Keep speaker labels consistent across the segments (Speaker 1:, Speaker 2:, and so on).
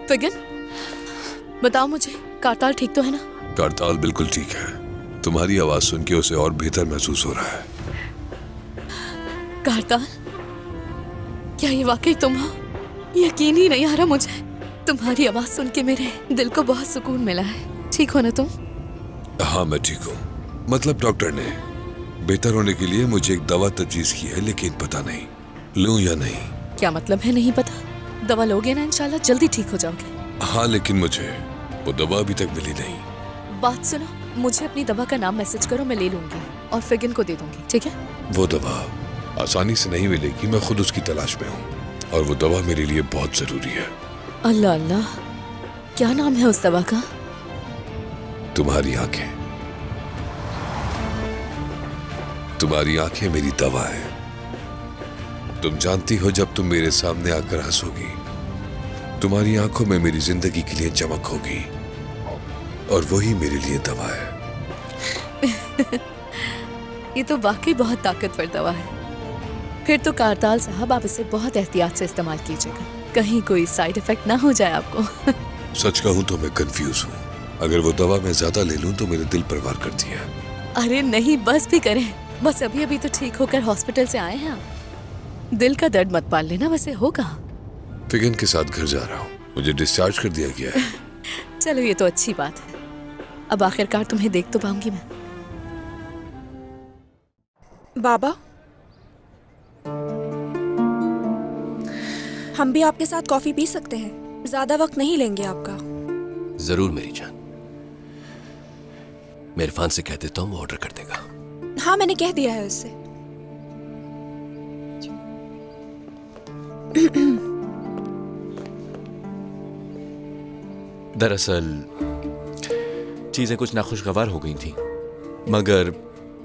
Speaker 1: फिगन, बताओ मुझे, कारताल ठीक तो है ना?
Speaker 2: कारताल बिल्कुल ठीक है। तुम्हारी आवाज सुन के उसे और बेहतर महसूस हो रहा है।
Speaker 1: कारताल, क्या ये वाकई तुम हो? यकीन ही नहीं आ रहा मुझे। तुम्हारी आवाज सुन के मेरे दिल को बहुत सुकून मिला है। ठीक हो ना तुम?
Speaker 2: हाँ मैं ठीक हूँ। मतलब डॉक्टर ने बेहतर होने के लिए मुझे एक दवा तजवीज की है, लेकिन पता नहीं लूं या नहीं।
Speaker 1: क्या मतलब है नहीं पता? दवा लोगे ना, इंशाल्लाह जल्दी ठीक हो जाओगे।
Speaker 2: हाँ, लेकिन मुझे वो दवा अभी तक मिली नहीं।
Speaker 1: बात सुनो, मुझे अपनी दवा का नाम मैसेज करो, मैं ले लूंगी और फिगन को दे दूंगी, ठीक है?
Speaker 2: वो दवा आसानी से नहीं मिलेगी, मैं खुद उसकी तलाश में हूँ और वो दवा मेरे लिए बहुत जरूरी है।
Speaker 1: अल्लाह अल्लाह, क्या नाम है उस दवा का?
Speaker 2: तुम्हारी आंखें। तुम्हारी आंखें मेरी दवा है। तुम जानती हो, जब तुम मेरे सामने आकर हंसोगी, तुम्हारी आंखों में मेरी जिंदगी के लिए चमक होगी और वही मेरे लिए दवा है।
Speaker 1: ये तो वाकई बहुत ताकतवर दवा है। फिर तो कारताल साहब, आप इसे बहुत एहतियात से इस्तेमाल कीजिएगा, कहीं कोई साइड इफेक्ट ना हो जाए आपको।
Speaker 2: सच कहूं तो मैं कंफ्यूज हूँ। अगर वो दवा मैं ज्यादा ले लूं तो मेरे दिल पर वार करती है।
Speaker 1: अरे नहीं, बस भी करें। बस अभी अभी तो ठीक होकर हॉस्पिटल से आए हैं आप। दिल का दर्द मत पाल लेना। वैसे हो कहाँ?
Speaker 2: फिगन के साथ घर जा रहा हूँ, मुझे डिस्चार्ज कर दिया गया है।
Speaker 1: चलो ये तो अच्छी बात है। अब आखिरकार तुम्हें देख तो पाऊंगी मैं।
Speaker 3: बाबा, हम भी आपके साथ कॉफी पी सकते हैं? ज्यादा वक्त नहीं लेंगे आपका।
Speaker 4: जरूर मेरी जान। मैं इरफान से कह देता हूँ, वो ऑर्डर कर देगा।
Speaker 3: हाँ, मैंने कह दिया है उससे।
Speaker 5: दरअसल चीजें कुछ नाखुशगवार हो गई थी, मगर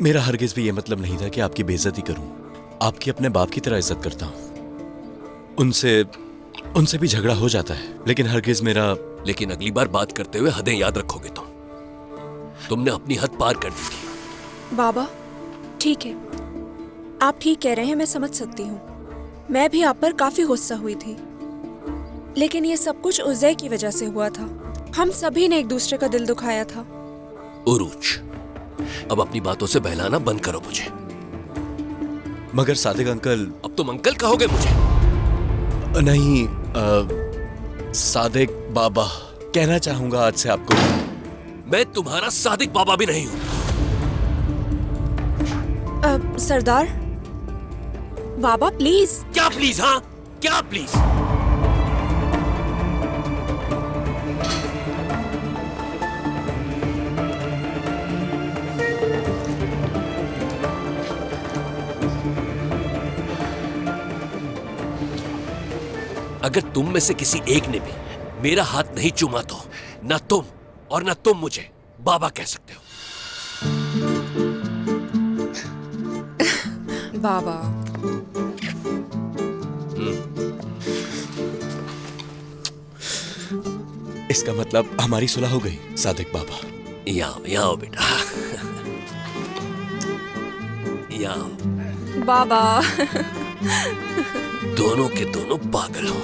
Speaker 5: मेरा हरगिज भी ये मतलब नहीं था कि आपकी बेइज्जती करूं। आपकी अपने बाप की तरह इज्जत करता हूं। उनसे भी झगड़ा हो जाता है, लेकिन हरगिज मेरा।
Speaker 4: लेकिन अगली बार बात करते हुए हदें याद रखोगे तुमने अपनी हद पार कर दी थी।
Speaker 3: बाबा, ठीक है, आप ठीक कह रहे हैं, मैं समझ सकती हूँ। मैं भी आप पर काफी गुस्सा हुई थी, लेकिन ये सब कुछ उज़ै की वजह से हुआ था। हम सभी ने एक दूसरे का दिल दुखाया था।
Speaker 4: उरूज, अब अपनी बातों से बहलाना बंद करो मुझे।
Speaker 5: मगर सादिक अंकल।
Speaker 4: अब तुम अंकल कहोगे मुझे?
Speaker 5: नहीं, सादिक बाबा कहना चाहूंगा आज से आपको।
Speaker 4: मैं तुम्हारा सादिक बाबा भी नहीं हूं।
Speaker 3: सरदार बाबा, प्लीज।
Speaker 4: क्या प्लीज? हाँ, क्या प्लीज? अगर तुम में से किसी एक ने भी मेरा हाथ नहीं चूमा तो ना तुम और ना तुम मुझे बाबा कह सकते हो।
Speaker 3: बाबा,
Speaker 5: इसका मतलब हमारी सुलह हो गई। सादिक बाबा,
Speaker 4: यहाँ आओ बेटा, यहाँ आओ।
Speaker 3: बाबा।
Speaker 4: दोनों के दोनों पागल हो।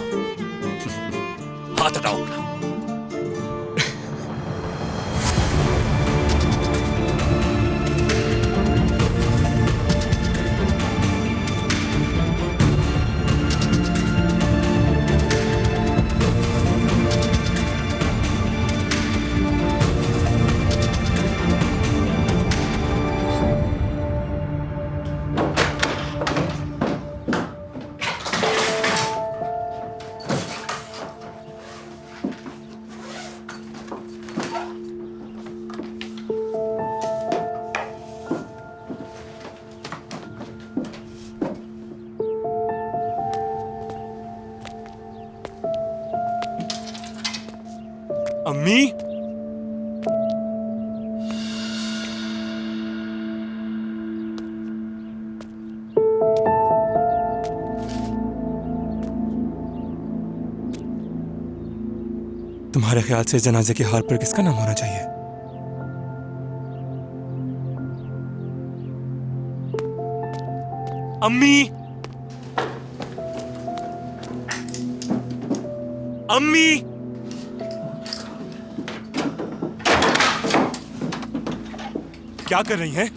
Speaker 4: हाथ हटाओ अपना।
Speaker 5: अम्मी, तुम्हारे ख्याल से जनाजे के हार पर किसका नाम होना चाहिए? अम्मी, अम्मी,
Speaker 6: क्या कर रही हैं?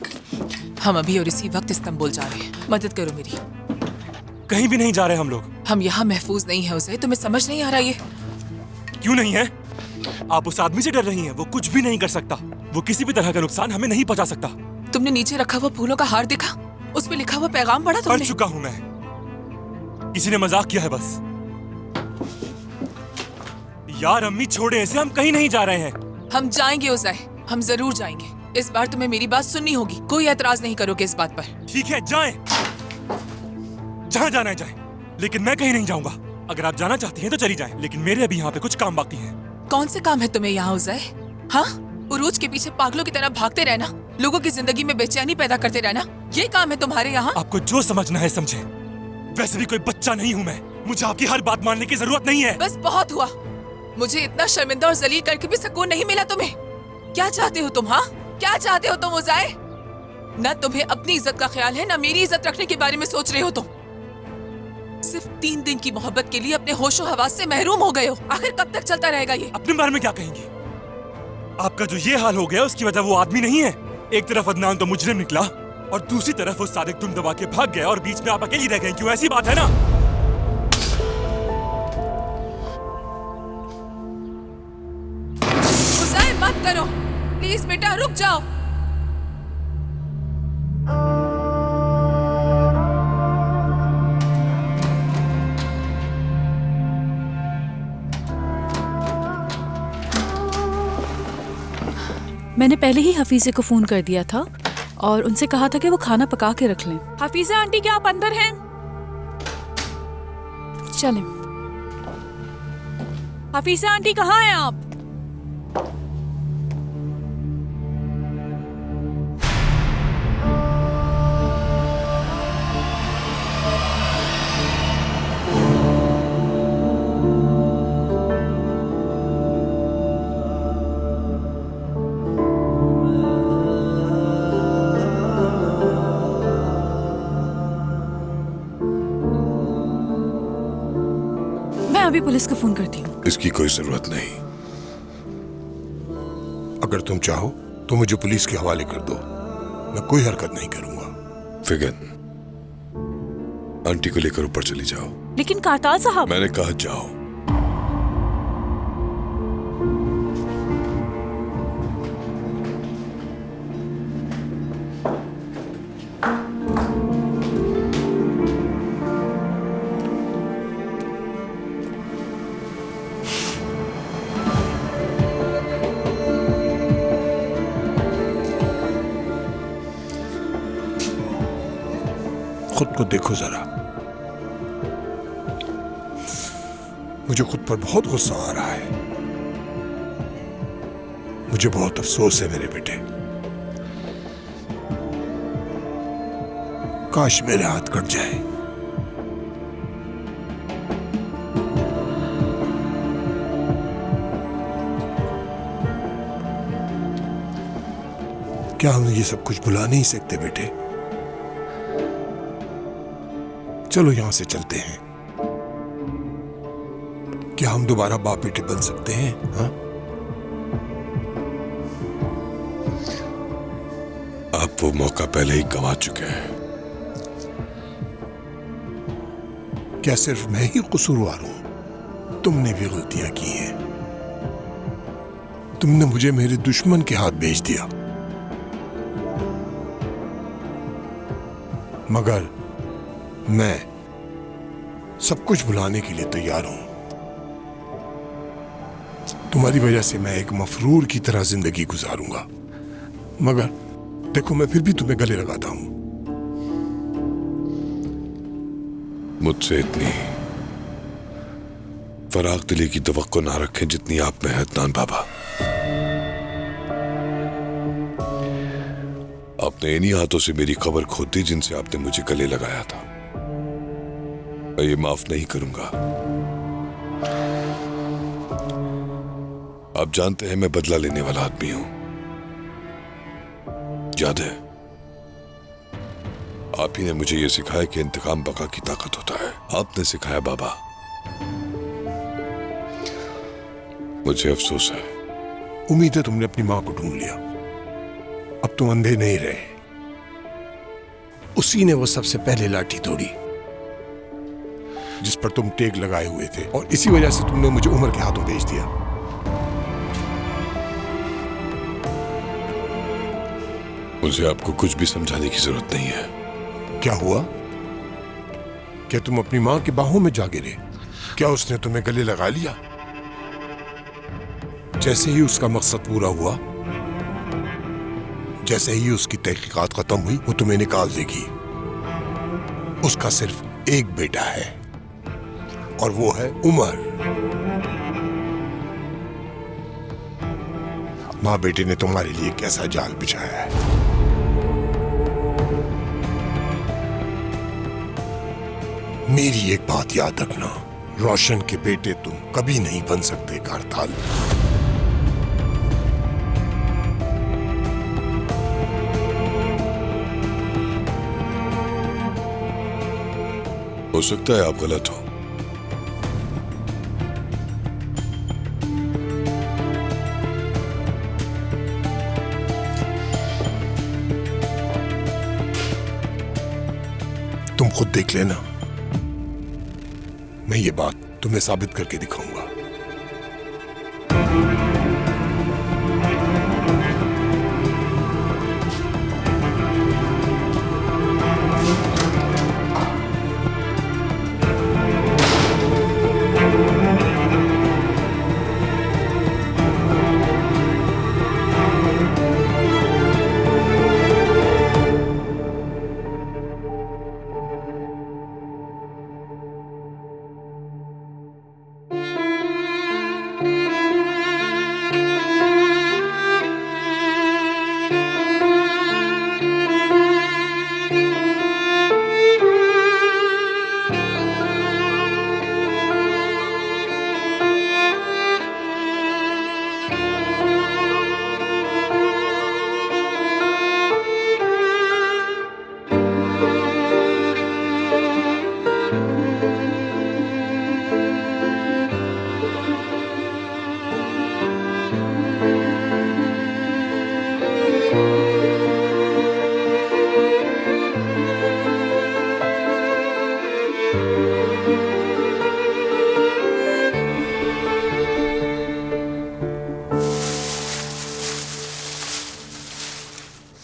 Speaker 7: हम अभी और इसी वक्त इस्तांबुल जा रहे हैं। मदद करो मेरी।
Speaker 6: कहीं भी नहीं जा रहे हम लोग।
Speaker 7: हम यहाँ महफूज नहीं है उसे, तुम्हें समझ नहीं आ रहा ये?
Speaker 6: क्यों नहीं है? आप उस आदमी से डर रही हैं। वो कुछ भी नहीं कर सकता। वो किसी भी तरह का नुकसान हमें नहीं पहुंचा सकता।
Speaker 7: तुमने नीचे रखा हुआ फूलों का हार देखा? उस पे लिखा हुआ पैगाम पढ़ा
Speaker 6: पढ़
Speaker 7: तुमने?
Speaker 6: चुका हूं मैं। किसी ने मजाक किया है बस। यार अम्मी छोड़े इसे, हम कहीं नहीं जा रहे हैं।
Speaker 7: हम जाएंगे उजय, हम जरूर जाएंगे। इस बार तुम्हें मेरी बात सुननी होगी। कोई एतराज नहीं करोगे इस बात पर?
Speaker 6: ठीक है, जाएं। जहां जाना है जाएं। लेकिन मैं कहीं नहीं जाऊंगा। अगर आप जाना चाहती हैं तो चली जाएं, लेकिन मेरे अभी यहाँ पे कुछ काम बाकी हैं।
Speaker 7: कौन से काम है तुम्हें यहाँ उजय? हाँ, उरूज के पीछे पागलों की तरह भागते रहना, लोगों की जिंदगी में बेचैनी पैदा करते रहना, ये काम है तुम्हारे यहाँ?
Speaker 6: आपको जो समझना है समझे। वैसे भी कोई बच्चा नहीं हूँ मैं। मुझे आपकी हर बात मानने की जरूरत नहीं है।
Speaker 7: बस बहुत हुआ। मुझे इतना शर्मिंदा और जलील करके भी सुकून नहीं मिला तुम्हें। क्या चाहते हो तुम? हाँ, क्या चाहते हो तुम उजय? न तुम्हें अपनी इज्जत का ख्याल है, न मेरी इज्जत रखने के बारे में सोच रहे हो तुम। सिर्फ 3 दिन की मोहब्बत के लिए अपने होशो हवास से महरूम हो गए हो। आखिर कब तक चलता रहेगा ये?
Speaker 6: अपने बारे में क्या कहेंगी? आपका जो ये हाल हो गया उसकी वजह वो आदमी नहीं है। एक तरफ अदनान तो मुजरिम निकला और दूसरी तरफ वो सादिक तुम दबा के भाग गया और बीच में आप अकेली रह गई। क्यों? ऐसी बात है ना?
Speaker 7: उजय मत करो प्लीज बेटा, रुक जाओ।
Speaker 8: मैंने पहले ही हफीजे को फोन कर दिया था और उनसे कहा था कि वो खाना पका के रख लें। हफीजा आंटी, क्या आप अंदर हैं? चलें। हफीजा आंटी, कहाँ हैं आप? अभी पुलिस को फोन करती हूँ।
Speaker 2: इसकी कोई जरूरत नहीं।
Speaker 9: अगर तुम चाहो तो मुझे पुलिस के हवाले कर दो। मैं कोई हरकत नहीं करूंगा।
Speaker 2: फिगन, आंटी को लेकर ऊपर चली जाओ।
Speaker 8: लेकिन कारताल साहब।
Speaker 2: मैंने कहा जाओ।
Speaker 9: खुद को देखो जरा। मुझे खुद पर बहुत गुस्सा आ रहा है। मुझे बहुत अफसोस है मेरे बेटे। काश मेरे हाथ कट जाए। क्या हम ये सब कुछ भुला नहीं सकते बेटे? चलो यहां से चलते हैं। क्या हम दोबारा बाप बेटे बन सकते हैं? हाँ?
Speaker 2: आप वो मौका पहले ही गंवा चुके हैं।
Speaker 9: क्या सिर्फ मैं ही कसूरवार हूं? तुमने भी गलतियां की हैं। तुमने मुझे मेरे दुश्मन के हाथ भेज दिया। मगर मैं सब कुछ भुलाने के लिए तैयार हूं। तुम्हारी वजह से मैं एक मफरूर की तरह जिंदगी गुजारूंगा, मगर देखो मैं फिर भी तुम्हें गले लगाता हूं।
Speaker 2: मुझसे इतनी फराग दिली की तवक्को ना रखें जितनी आप में है अदनान बाबा। आपने इन्हीं हाथों से मेरी खबर खो दी जिनसे आपने मुझे गले लगाया था। मैं ये माफ नहीं करूंगा। आप जानते हैं मैं बदला लेने वाला आदमी हूं। याद है, आप ही ने मुझे यह सिखाया कि इंतकाम बका की ताकत होता है। आपने सिखाया बाबा। मुझे अफसोस है।
Speaker 9: उम्मीद है तुमने अपनी मां को ढूंढ लिया। अब तुम अंधे नहीं रहे। उसी ने वो सबसे पहले लाठी तोड़ी जिस पर तुम टेक लगाए हुए थे, और इसी वजह से तुमने मुझे उमर के हाथों भेज दिया।
Speaker 2: मुझे आपको कुछ भी समझाने की जरूरत नहीं है।
Speaker 9: क्या हुआ? क्या तुम अपनी मां की बाहों में जा गिरे? क्या उसने तुम्हें गले लगा लिया? जैसे ही उसका मकसद पूरा हुआ, जैसे ही उसकी तहकीकात खत्म हुई, वो तुम्हें निकाल देगी। उसका सिर्फ एक बेटा है और वो है उमर। मां बेटे ने तुम्हारे लिए कैसा जाल बिछाया है। मेरी एक बात याद रखना, रोशन के बेटे तुम कभी नहीं बन सकते कारताल।
Speaker 2: हो सकता है आप गलत हो।
Speaker 9: तुम खुद देख लेना, मैं ये बात तुम्हें साबित करके दिखाऊंगा।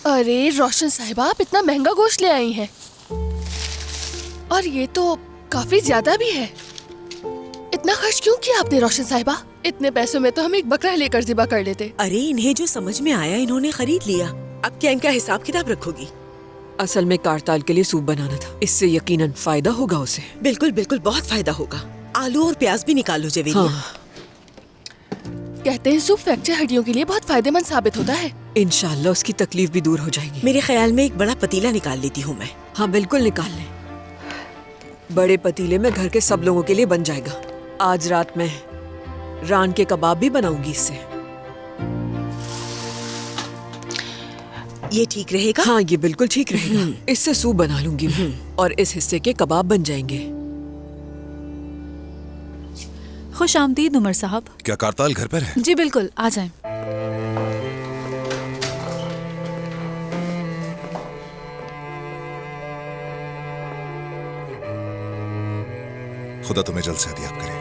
Speaker 1: अरे रोशन साहिबा, आप इतना महंगा गोश्त ले आई हैं, और ये तो काफी ज्यादा भी है। इतना खर्च क्यों किया आपने रोशन साहिबा? इतने पैसों में तो हम एक बकरा लेकर ज़िबा कर लेते।
Speaker 10: अरे इन्हें जो समझ में आया इन्होंने खरीद लिया, अब क्या इनका हिसाब किताब रखोगी?
Speaker 11: असल में कारताल के लिए सूप बनाना था, इससे यकीनन फायदा होगा उसे।
Speaker 10: बिल्कुल बिल्कुल, बहुत फायदा होगा। आलू और प्याज भी निकालो जवेरिया।
Speaker 11: हाँ।
Speaker 1: कहते हैं सूप फ्रैक्चर हड्डियों के लिए बहुत फायदेमंद साबित होता है।
Speaker 11: इंशाल्लाह उसकी तकलीफ भी दूर हो जाएगी।
Speaker 10: मेरे ख्याल में एक बड़ा पतीला निकाल लेती हूँ मैं।
Speaker 11: हाँ बिल्कुल निकाल लें। बड़े पतीले में घर के सब लोगों के लिए बन जाएगा। आज रात में रान के कबाब भी बनाऊंगी इससे।
Speaker 10: ये ठीक रहेगा?
Speaker 11: हाँ ये बिल्कुल ठीक रहेगा। इससे सूप बना लूंगी मैं, और इस हिस्से के कबाब बन जाएंगे।
Speaker 8: खुश आमदीद उमर साहब।
Speaker 12: क्या कारताल घर पर है?
Speaker 8: जी बिल्कुल, आ जाएं।
Speaker 12: खुदा तुम्हें जल्द से हदियाब करे।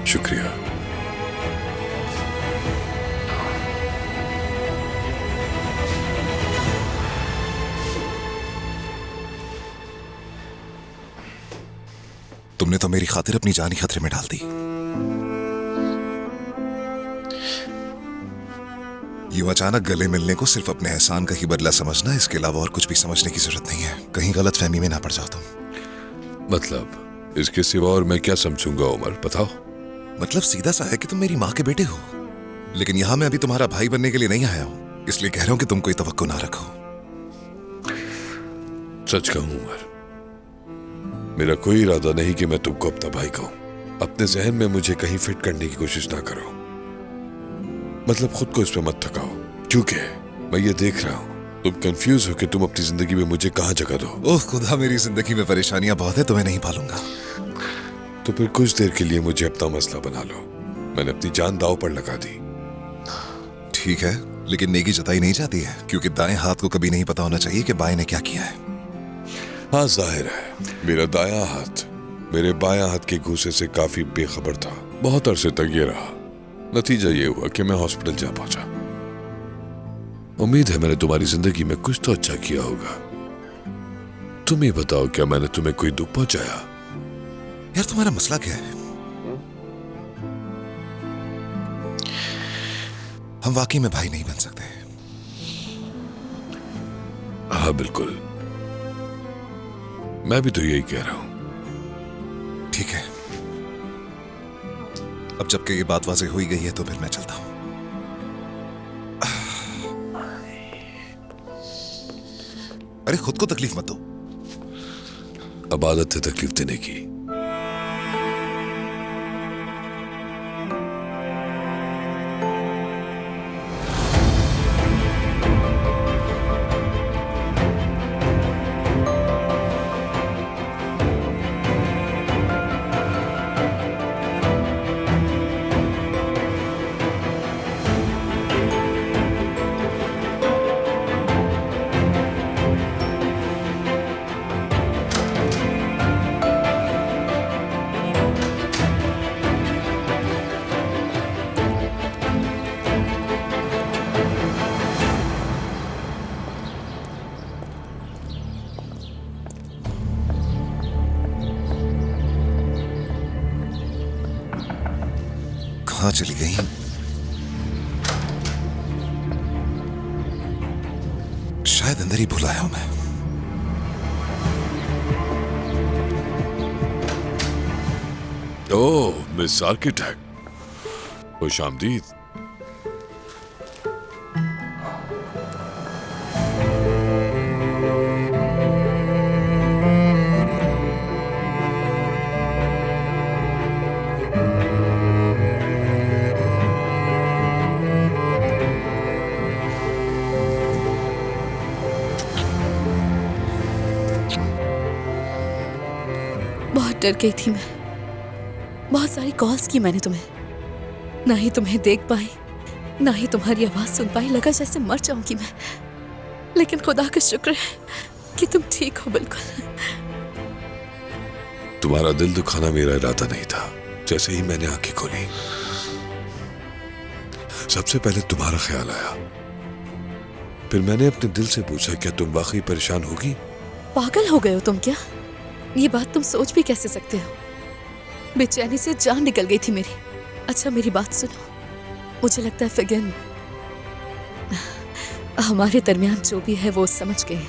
Speaker 2: शुक्रिया।
Speaker 12: तुमने तो मेरी खातिर अपनी जान ही खतरे में डाल दी। यूं अचानक गले मिलने को सिर्फ अपने एहसान का ही बदला समझना, इसके अलावा और कुछ भी समझने की जरूरत नहीं है। कहीं गलत फहमी में ना पड़ जाओ तुम।
Speaker 2: मतलब इसके सिवा और मैं क्या समझूंगा उमर, बताओ।
Speaker 12: मतलब सीधा सा है कि तुम मेरी माँ के बेटे हो, लेकिन यहां मैं अभी तुम्हारा भाई बनने के लिए नहीं आया हूं। इसलिए कह रहा हूं कि तुम कोई तवक्को ना रखो।
Speaker 2: सच कहूं उमर, मेरा कोई इरादा नहीं कि मैं तुमको अपना भाई कहूं। अपने जहन में मुझे कहीं फिट करने की कोशिश ना करो। मतलब खुद को इसमें मत थकाओ, क्योंकि मैं ये देख रहा हूं तुम कंफ्यूज हो कि तुम अपनी जिंदगी में मुझे कहां जगह दो।
Speaker 12: ओह खुदा, मेरी जिंदगी में परेशानियां बहुत है, तुम्हें नहीं पालूंगा।
Speaker 2: तो फिर कुछ देर के लिए मुझे अपना मसला बना लो। मैंने अपनी जान दांव पर लगा दी।
Speaker 12: ठीक है, लेकिन नेकी जताई नहीं जाती है, क्योंकि दाएं हाथ को कभी नहीं पता होना चाहिए कि बाएं ने क्या किया है।
Speaker 2: हाँ, जाहिर है मेरा दायां हाथ मेरे बायां हाथ के घूसे से काफी बेखबर था। बहुत अरसे तक ये रहा। नतीजा ये हुआ कि मैं हॉस्पिटल जा पहुंचा। उम्मीद है मैंने तुम्हारी जिंदगी में कुछ तो अच्छा किया होगा। तुम ही बताओ, क्या मैंने तुम्हें कोई दुख पहुंचाया?
Speaker 12: यार तुम्हारा मसला क्या है? हम वाकई में भाई नहीं बन सकते।
Speaker 2: हाँ बिल्कुल, मैं भी तो यही कह रहा हूं।
Speaker 12: ठीक है, अब जबकि ये बात वाज़ेह हुई गई है तो फिर मैं चलता हूं। अरे खुद को तकलीफ मत दो।
Speaker 2: अब आदत है तकलीफ देने की।
Speaker 12: कहां चली गई? शायद अंदर ही भुलाया हूं मैं।
Speaker 2: ओह मिस आर्किटेक्ट, खुश आमदीद।
Speaker 8: बहुत डर गई थी मैं। बहुत सारी कॉल्स की मैंने तुम्हें, ना ही तुम्हें देख पाई, ना ही तुम्हारी आवाज सुन पाई। लगा जैसे मर जाऊंगी मैं, लेकिन खुदा का शुक्र है कि तुम ठीक हो बिल्कुल।
Speaker 2: तुम्हारा दिल दुखाना मेरा इरादा नहीं था। जैसे ही मैंने आंखें खोली, सबसे पहले तुम्हारा ख्याल आया। फिर मैंने अपने दिल से पूछा, क्या तुम वाकई परेशान होगी?
Speaker 8: पागल हो गए हो तुम क्या? ये बात तुम सोच भी कैसे सकते हो? बेचैनी से जान निकल गई थी मेरी। अच्छा मेरी बात सुनो, मुझे लगता है फिगन हमारे दरमियान जो भी है वो समझ गए हैं।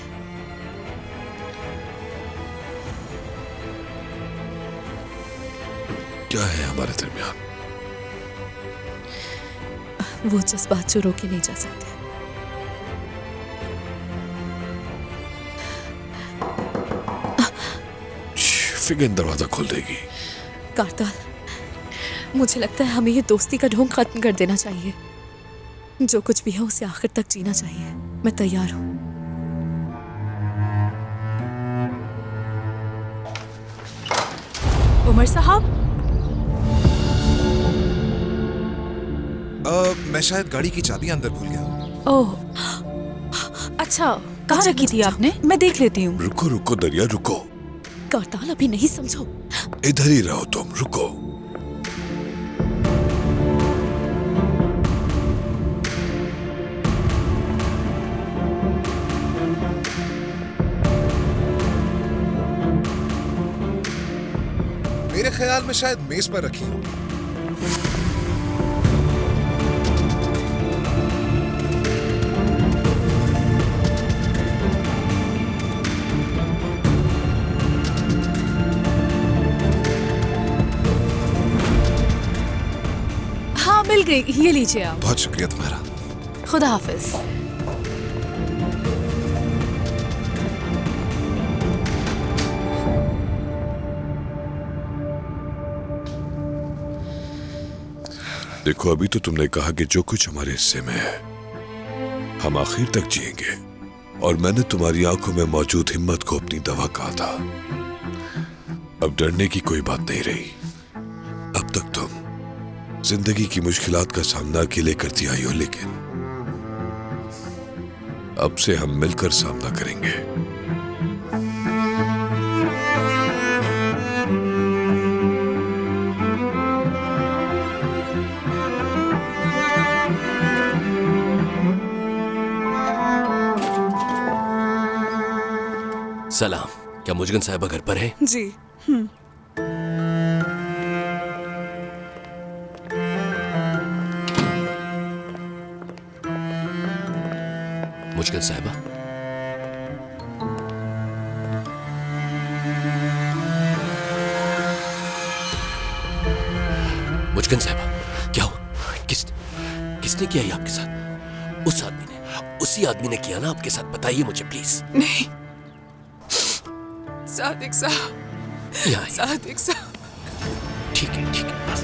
Speaker 2: क्या है हमारे दरमियान?
Speaker 8: वो जज्बात जो रोके नहीं जा सकते।
Speaker 2: फिगन दरवाजा खोल देगी।
Speaker 8: कारताल, मुझे लगता है हमें ये दोस्ती का ढोंग खत्म कर देना चाहिए। जो कुछ भी है उसे आखिर तक जीना चाहिए। मैं तैयार हूं। उमर साहब,
Speaker 12: मैं शायद गाड़ी की चाबी अंदर भूल गया।
Speaker 8: ओह अच्छा, कहाँ रखी थी आपने? मैं देख लेती हूँ।
Speaker 2: रुको रुको दरिया, रुको।
Speaker 8: कारताल अभी नहीं समझो।
Speaker 2: इधर ही रहो तुम, रुको।
Speaker 12: मेरे ख्याल में शायद मेज पर रखी हो।
Speaker 8: हाँ मिल गई, ये लीजिए आप।
Speaker 12: बहुत शुक्रिया तुम्हारा।
Speaker 8: खुदा हाफिज।
Speaker 2: देखो, अभी तो तुमने कहा कि जो कुछ हमारे हिस्से में है हम आखिर तक जिएंगे, और मैंने तुम्हारी आंखों में मौजूद हिम्मत को अपनी दवा कहा था। अब डरने की कोई बात नहीं रही। अब तक तुम जिंदगी की मुश्किलात का सामना अकेले करती आई हो, लेकिन अब से हम मिलकर सामना करेंगे।
Speaker 4: सलाम। क्या मुजगन साहिबा घर पर है?
Speaker 3: जी।
Speaker 4: मुजगन साहिबा, मुजगन साहिबा, क्या हुआ? किसने किया ये आपके साथ? उस आदमी ने, उसी आदमी ने किया ना आपके साथ? बताइए मुझे प्लीज।
Speaker 7: नहीं, सादिक साहब, सादिक साहब।
Speaker 4: ठीक है बस।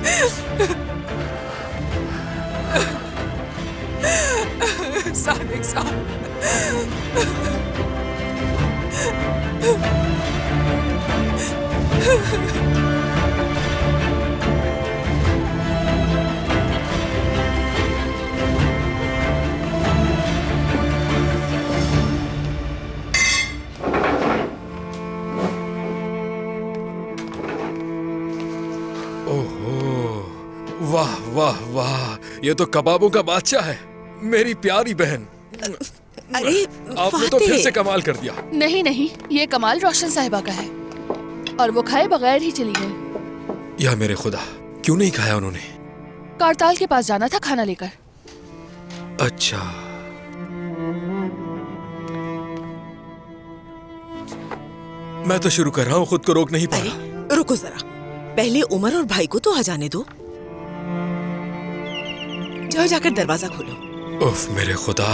Speaker 7: सादिक साहब।
Speaker 13: वाह वाह वाह, ये तो कबाबों का बादशाह है, मेरी प्यारी बहन।
Speaker 10: अरे
Speaker 13: आपने तो फिर से कमाल कर दिया।
Speaker 1: नहीं नहीं, ये कमाल रोशन साहिबा का है, और वो खाए बगैर ही चली गई।
Speaker 13: या मेरे खुदा, क्यों नहीं खाया उन्होंने?
Speaker 1: कारताल के पास जाना था खाना लेकर।
Speaker 13: अच्छा, मैं तो शुरू कर रहा हूँ, खुद को रोक नहीं पा रहा।
Speaker 10: रुको जरा, पहले उमर और भाई को तो आ जाने दो। जाओ जाकर दरवाजा खोलो।
Speaker 13: उफ मेरे खुदा।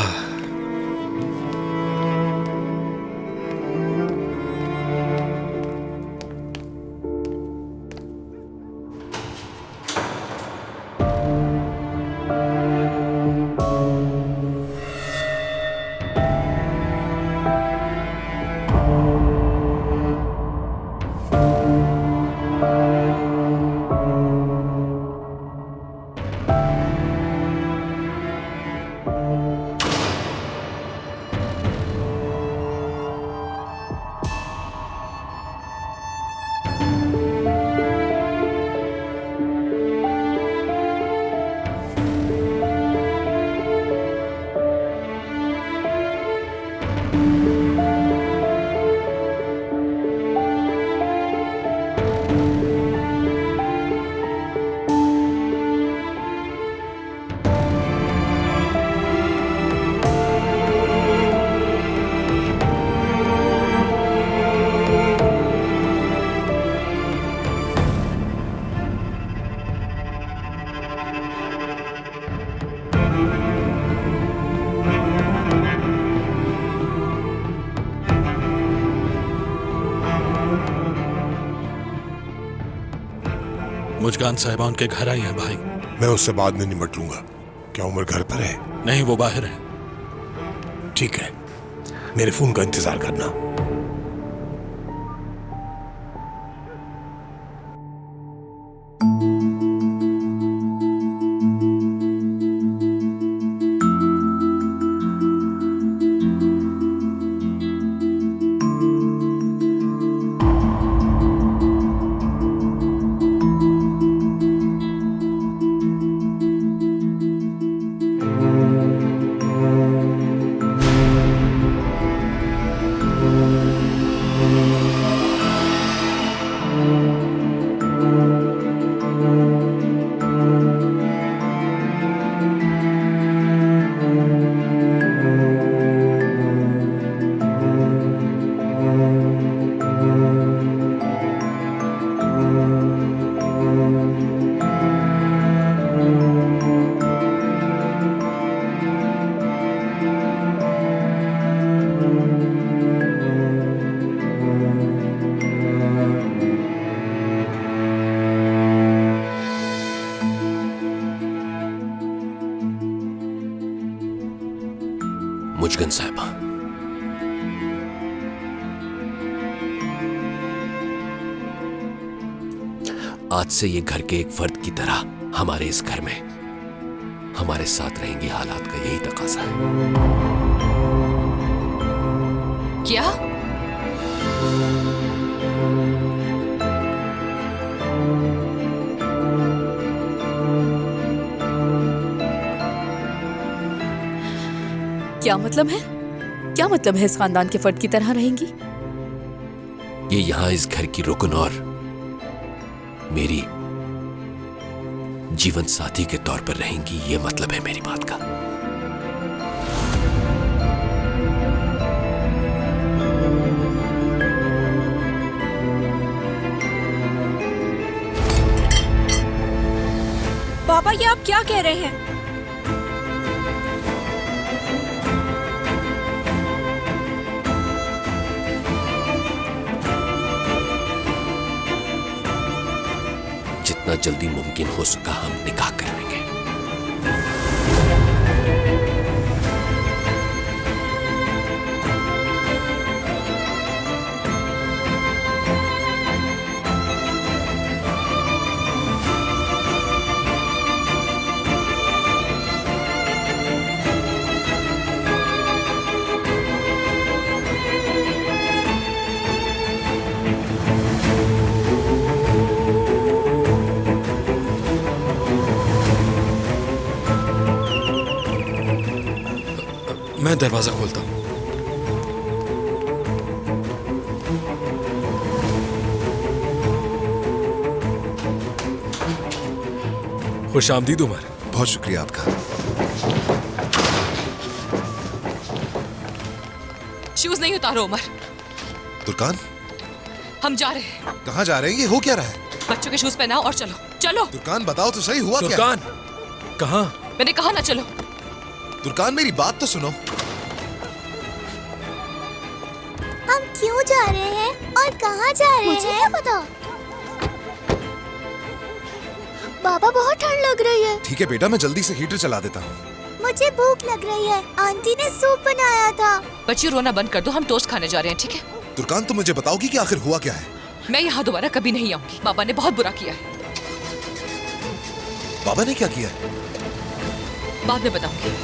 Speaker 6: मुजगान साहिबा उनके घर आई हैं भाई।
Speaker 9: मैं उससे बाद में निपट लूंगा। क्या उमर घर पर है?
Speaker 6: नहीं, वो बाहर है।
Speaker 9: ठीक है, मेरे फोन का इंतजार करना।
Speaker 4: मुजगन साहिबा, आज से ये घर के एक फर्द की तरह हमारे इस घर में हमारे साथ रहेंगी। हालात का यही तकाजा है।
Speaker 7: क्या?
Speaker 8: क्या मतलब है? क्या मतलब है इस खानदान के फर्द की तरह रहेंगी?
Speaker 4: ये यहां इस घर की रुकन और मेरी जीवन साथी के तौर पर रहेंगी, ये मतलब है मेरी बात का।
Speaker 3: पापा, ये आप क्या कह रहे हैं?
Speaker 4: जितना जल्दी मुमकिन हो सका हम निकाह कर लेंगे।
Speaker 13: मैं दरवाजा खोलता हूं। खुश आमदीद उमर।
Speaker 12: बहुत शुक्रिया आपका।
Speaker 7: शूज नहीं उतारो उमर।
Speaker 12: तुर्कान,
Speaker 7: हम जा रहे हैं।
Speaker 12: कहाँ जा रहे हैं? ये हो क्या रहा है?
Speaker 7: बच्चों के शूज पहनाओ और चलो चलो।
Speaker 12: तुर्कान बताओ तो सही, हुआ क्या?
Speaker 13: तुर्कान, कहाँ?
Speaker 7: मैंने कहा ना चलो।
Speaker 12: तुर्कान मेरी बात तो सुनो।
Speaker 14: हम क्यों जा रहे हैं और कहाँ जा रहे हैं? मुझे क्या पता। बाबा, बहुत ठंड लग रही है।
Speaker 12: ठीक है बेटा, मैं जल्दी से हीटर चला देता हूँ।
Speaker 14: मुझे भूख लग रही है। आंटी ने सूप बनाया था।
Speaker 7: बच्ची, रोना बंद कर दो, हम टोस्ट खाने जा रहे हैं, ठीक है?
Speaker 12: तुर्कान, तुम मुझे बताओगी कि आखिर हुआ क्या है?
Speaker 7: मैं यहाँ दोबारा कभी नहीं आऊंगी। बाबा ने बहुत बुरा किया है।
Speaker 12: बाबा ने क्या किया?
Speaker 7: बाद में बताऊंगी।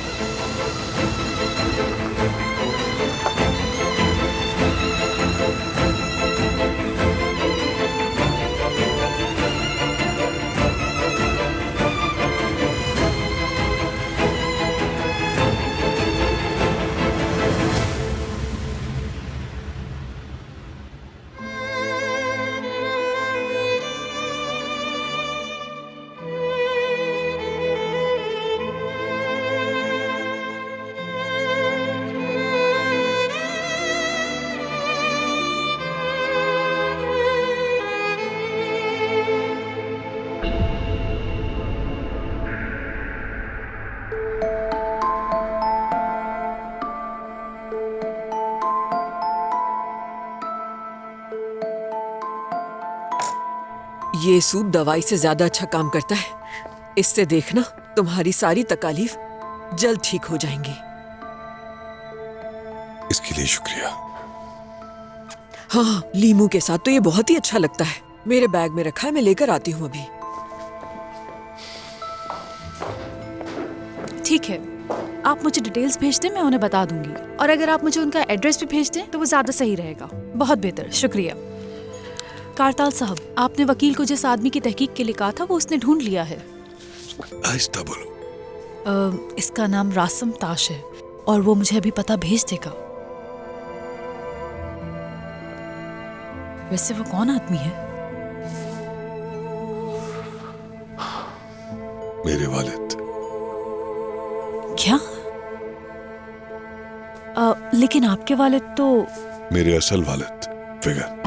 Speaker 11: ये सूप दवाई से ज्यादा अच्छा काम करता है। इससे देखना तुम्हारी सारी तकलीफ जल्द ठीक हो जाएंगी।
Speaker 2: इसके लिए शुक्रिया।
Speaker 11: हाँ, लीमू के साथ तो ये बहुत ही अच्छा लगता है। मेरे बैग में रखा है, मैं लेकर आती हूँ अभी।
Speaker 15: ठीक है, आप मुझे डिटेल्स भेज दें, मैं उन्हें बता दूंगी। और अगर आप मुझे उनका एड्रेस भी भेज दें तो वो ज्यादा सही रहेगा। बहुत बेहतर, शुक्रिया। कारताल साहब, आपने वकील को जिस आदमी की तहकीक के लिए कहा था वो उसने ढूंढ लिया है।
Speaker 2: आहिस्ता बोलो।
Speaker 15: इसका नाम रासम ताश है और वो मुझे अभी पता भेज देगा। वैसे वो कौन आदमी है?
Speaker 2: मेरे वालिद।
Speaker 15: क्या? लेकिन आपके वालिद तो
Speaker 2: मेरे असल वालिद फिगर।